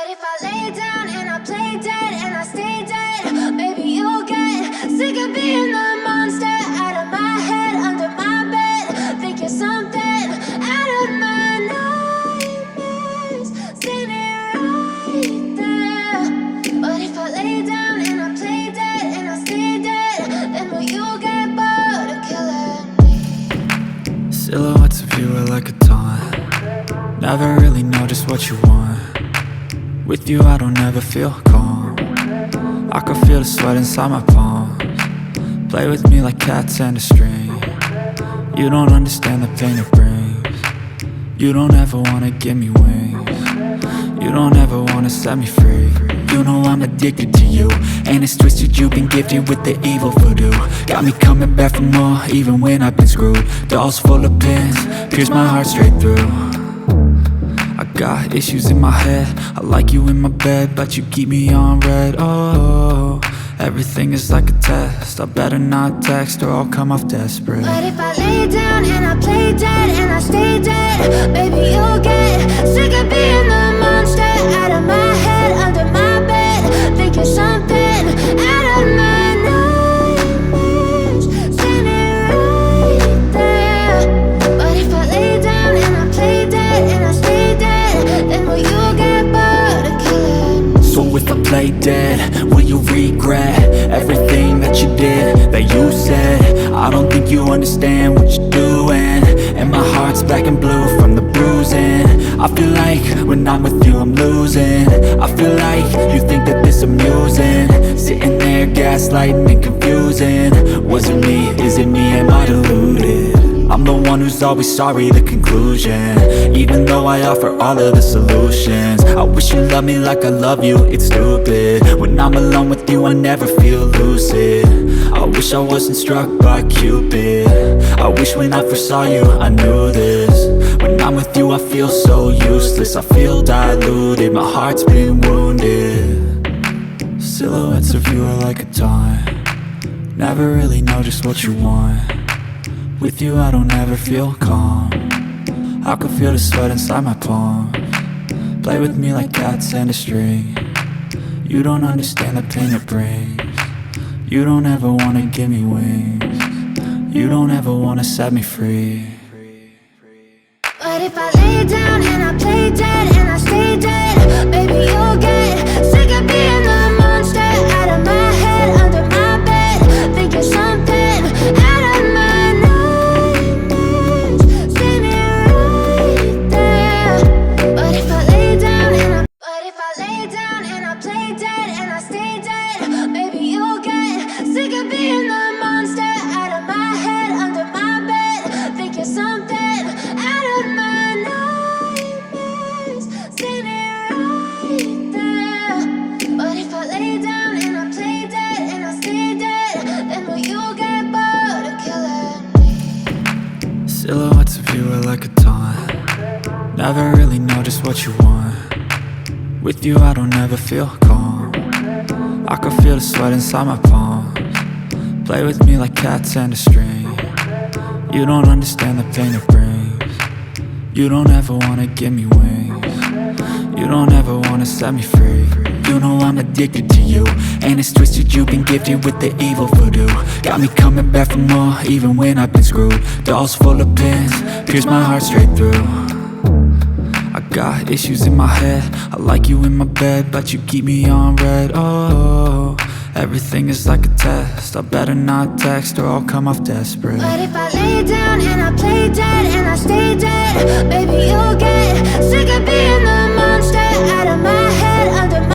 But if I lay down and I play dead and I stay dead, maybe you'll get sick of being the monster out of my head, under my bed. Think you're something out of my nightmares, standing right there. But if I lay down and I play dead and I stay dead, then will you get bored of killing me? Silhouettes of you are like a taunt. Never really know just what you want. With you I don't ever feel calm. I can feel the sweat inside my palms. Play with me like cats and a string. You don't understand the pain it brings. You don't ever wanna give me wings. You don't ever wanna set me free. You know I'm addicted to you, and it's twisted, you've been gifted with the evil voodoo. Got me coming back for more, even when I've been screwed. Dolls full of pins, pierce my heart straight through. I got issues in my head, I like you in my bed, but you keep me on red. Oh, everything is like a test, I better not text or I'll come off desperate. But if I lay down and I play dead and I stay dead, maybe you'll get sick of being the monster out of my head, under my bed. Think you're something out of my nightmares, standing right there. But if I lay down and I play dead and I stay dead, then will you get bored of killing me? So if I play dead, will you regret everything that you did, that you said? I don't think you understand what you're doing, and my heart's black and blue from the bruising. I feel like when I'm with you I'm losing. I feel like you think that this amusing, sitting there gaslighting and confusing. Was it me? Is it me? Am I deluded? I'm the one who's always sorry, the conclusion, even though I offer all of the solutions. I wish you loved me like I love you, it's stupid. When I'm alone with you I never feel lucid. I wish I wasn't struck by Cupid. I wish when I first saw you I knew this. When I'm with you I feel so useless, I feel diluted, my heart's been wounded. Silhouettes of you are like a taunt. Never really know just what you want. With you I don't ever feel calm. I can feel the sweat inside my palms. Play with me like cats and a string. You don't understand the pain it brings. You don't ever wanna give me wings. You don't ever wanna set me free. But if I lay down and I play dead and I stay dead, maybe you'll get sick of being the monster out of my head, under my bed. Think you're something out of my nightmares, standing right there. But if I lay down and I play dead and I stay dead, maybe you'll get sick of being the monster out of my head, under my bed. Think you're something out of my nightmares, standing right there. But if I lay down and I play dead and I stay dead, then will you get bored of killing me? Silhouettes of you are like a taunt. Never really know just what you want. With you I don't ever feel calm. I can feel the sweat inside my palms. Play with me like cats and a string. You don't understand the pain it brings. You don't ever wanna give me wings. You don't ever wanna set me free. You know I'm addicted to you, and it's twisted, you've been gifted with the evil voodoo. Got me coming back for more, even when I've been screwed. Dolls full of pins, pierce my heart straight through. I got issues in my head, I like you in my bed, but you keep me on red. Oh, everything is like a test, I better not text or I'll come off desperate. But if I lay down and I play dead and I stay dead, maybe you'll get sick of being